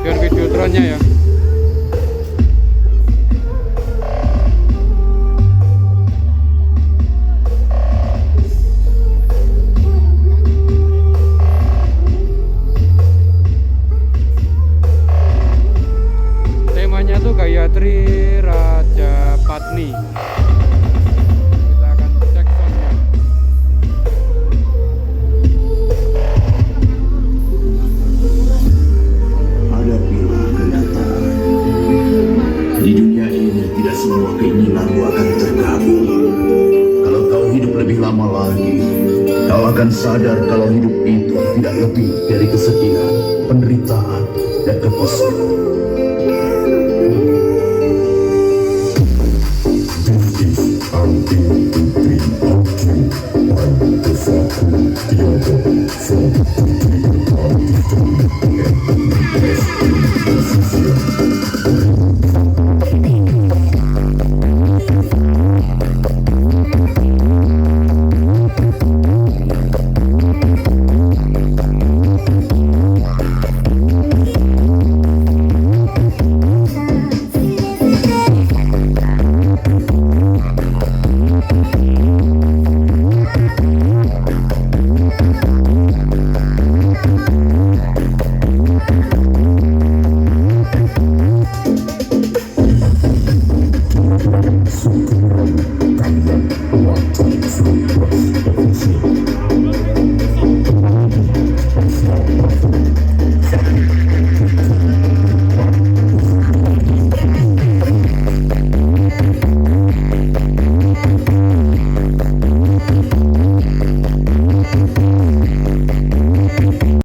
biar videotronnya ya. Temanya tuh Gayatri Raja Patni. Kita akan cek soundnya. Hadapilah kenyataan. Di dunia ini tidak semua keinginanmu akan terkabul. Kalau kau hidup lebih lama lagi, kau akan sadar kalau hidup itu tidak lebih dari kesedihan, penderitaan, dan kekosongan.